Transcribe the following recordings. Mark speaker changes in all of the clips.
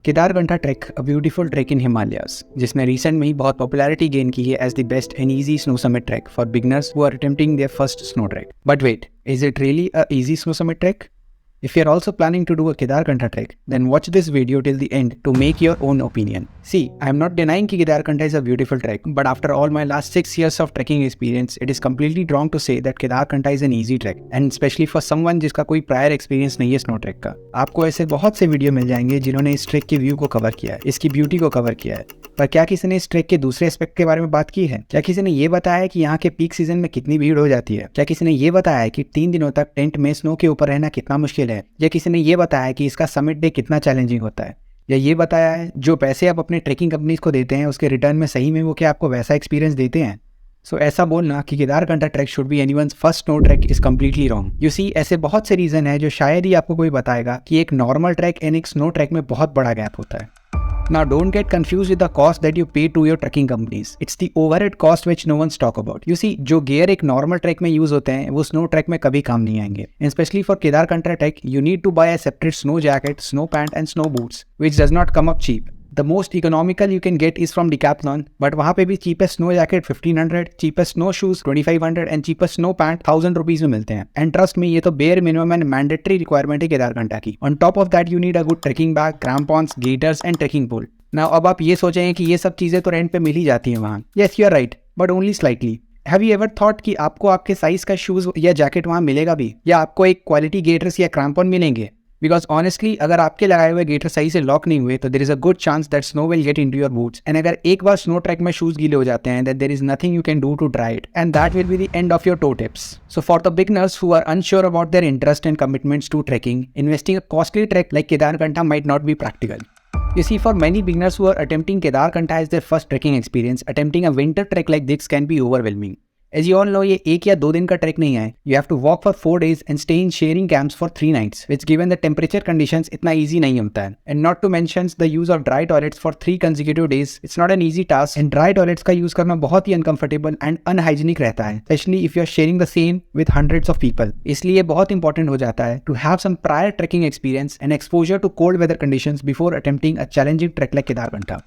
Speaker 1: Kedarkantha trek, a beautiful trek in Himalayas, जिसने recent में ही बहुत पॉपुलैरिटी गेन की है as the best and easy snow summit trek for beginners who are attempting their first snow trek. But wait, is it really a easy snow summit trek? If you're also planning to do a Kedarkantha trek, then watch this video till the end to make your own opinion. See, I'm not denying that Kedarkantha is a beautiful trek, but after all my last 6 years of trekking experience, it is completely wrong to say that Kedarkantha is an easy trek, and especially for someone जिसका कोई prior experience नहीं है snow track का. आपको ऐसे बहुत से video मिल जाएंगे जिन्होंने इस ट्रैक के व्यू को कवर किया है, इसकी ब्यूटी को कवर किया है, पर क्या किसी ने इस ट्रैक के दूसरे एस्पेक्ट के बारे में बात की है? क्या किसी ने ये बताया है कि यहाँ के पीक सीजन में कितनी भीड़ हो जाती है? क्या किसी ने ये बताया है कि 3 दिनों तक टेंट में स्नो के ऊपर रहना कितना मुश्किल है? या किसी ने ये बताया है कि इसका समिट डे कितना चैलेंजिंग होता है? या ये बताया है जो पैसे आप अपने ट्रैकिंग कंपनीज को देते हैं उसके रिटर्न में सही में वो क्या आपको वैसा एक्सपीरियंस देते हैं? सो ऐसा बोलना कि Kedarkantha trek should be anyone's first snow trek is completely wrong. You see, ऐसे बहुत से रीजन है जो शायद ही आपको कोई बताएगा कि एक नॉर्मल ट्रैक एंड एक स्नो ट्रैक में बहुत बड़ा गैप होता है. Now don't get confused with the cost that you pay to your trekking companies. It's the overhead cost which no one's talk about. You see, जो gear एक normal trek में use होते हैं वो snow trek में कभी काम नहीं आएंगे. And especially for Kedarkantha trek, you need to buy a separate snow jacket, snow pant and snow boots, which does not come up cheap. The most economical you can get is from Decathlon, but वहाँ पे भी cheapest snow jacket 1500, cheapest snow shoes 2500 and cheapest snow pant 1000 rupees में मिलते हैं. And trust me, ये तो bare minimum and mandatory requirement है केदारकंठा की. On top of that, you need a good trekking bag, crampons, gaiters and trekking pole. Now अब आप ये सोचें कि ये सब चीज़ें तो रेंट पे मिल ही जाती हैं वहाँ. Yes, you are right, but only slightly. Have you ever thought कि आपको आपके साइज का शूज या जैकेट वहाँ मिलेगा भी, या आपको एक क्वालिटी गेटर्स या क्रैम्पॉन मिलेंगे? बिकॉज ऑनेस्टली अगर आपके लगाए हुए गेटर सही से लॉक नहीं हुए तो there is a good chance that snow will get into your boots. And अगर एक बार स्नो ट्रैक में शूज गीले हो जाते हैं, that there is nothing you can do to dry it, and that will be the end of your toe tips. So for the beginners who are unsure about their interest and commitments to trekking, investing a costly trek like Kedarkantha might not be practical. You see, for many beginners who are attempting Kedarkantha as their first trekking experience, attempting a winter trek like this can be overwhelming. As you all know, ये 1 या 2 दिन का track नहीं है. You have to walk for 4 days and stay in sharing camps for 3 nights, which given the temperature conditions इतना easy नहीं होता है. And not to mention the use of dry toilets for 3 consecutive days, it's not an easy task. And dry toilets का use करना बहुत ही uncomfortable and unhygienic रहता है, especially if you are sharing the same with hundreds of people. इसलिए बहुत important हो जाता है to have some prior trekking experience and exposure to cold weather conditions before attempting a challenging trek like Kedarkantha.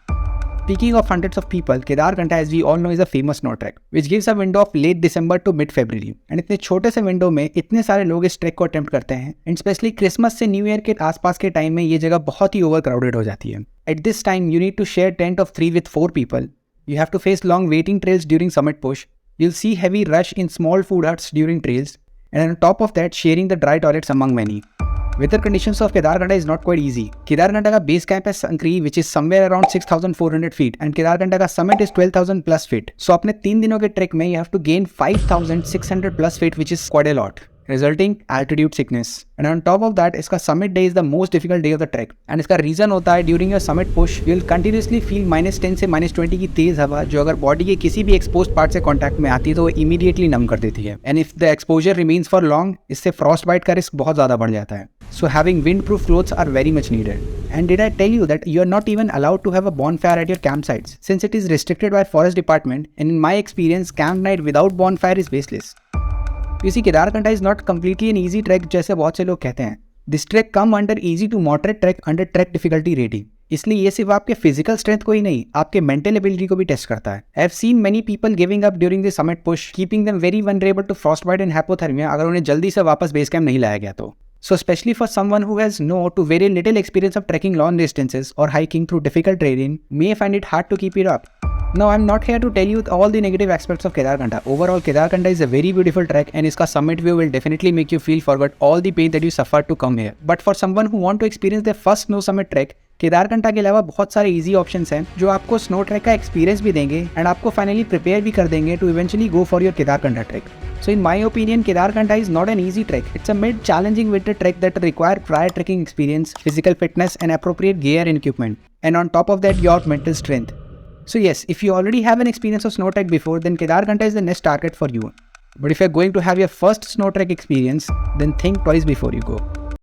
Speaker 1: Speaking of hundreds of people, Kedarkantha, as we all know, is a famous snow trek, which gives a window of late December to mid-February. And इतने छोटे से window में इतने सारे लोग इस track को attempt करते हैं, एंड स्पेशली क्रिसमस से न्यू ईयर के आसपास के टाइम में ये जगह बहुत ही ओवर क्राउडेड हो जाती है. At this time you need to share tent of 3 with 4 people. You have to face long waiting trails during summit push. You'll see heavy rush in small food huts during trails, and on top of that, sharing the dry toilets among many. Weather conditions of Kedarkantha is not quite easy. Kedarkantha का base camp है Sankri, which is somewhere around 6,400 feet, and Kedarkantha का summit is 12,000 plus feet. So अपने 3 दिनों के track में you have to gain 5,600 plus feet, which is quite a lot, resulting altitude sickness. And on top of that, इसका summit day is the most difficult day of the trek. And इसका reason होता है during your summit push, you will continuously feel -10 से -20 की तेज हवा, जो अगर body के किसी भी exposed part से contact में आती है तो वो immediately numb कर देती है. And if the exposure remains for long, इससे frostbite का risk बहुत ज़्यादा बढ़ जाता है. So having windproof clothes are very much needed. And did I tell you that you are not even allowed to have a bonfire at your campsites, since it is restricted by forest department, and in my experience, camp night without bonfire is baseless. You see, Kedarkantha is not completely an easy trek जैसे बहुत से लोग कहते हैं. This trek come under easy to moderate trek under trek difficulty rating. इसलिए ये सिर्फ आपके फिजिकल स्ट्रेंथ को ही नहीं, आपके मेंटल एबिलिटी को भी टेस्ट करता है. I have seen many people giving up during the summit push, keeping them very vulnerable to frostbite and hypothermia अगर उन्हें जल्दी से वापस बेस कैंप नहीं लाया गया तो. So especially for someone who has no to very little experience of trekking long distances or hiking through difficult terrain may find it hard to keep it up. Now I'm not here to tell you all the negative aspects of Kedarkantha. Overall, Kedarkantha is a very beautiful trek, and its summit view will definitely make you feel forget all the pain that you suffered to come here. But for someone who want to experience their first snow summit trek, Kedarkantha के अलावा बहुत सारे easy options हैं जो आपको snow track का experience भी देंगे एंड आपको फाइनली प्रिपेयर भी कर देंगे to eventually go for your Kedarkantha trek. So in my opinion, Kedarkantha is not an easy trek. It's a mid-challenging winter trek that require prior trekking experience, physical fitness and appropriate gear and equipment. And on top of that, your mental strength. So yes, if you already have an experience of snow trek before, then Kedarkantha is the next target for you. But if you're going to have your first snow trek experience, then think twice before you go.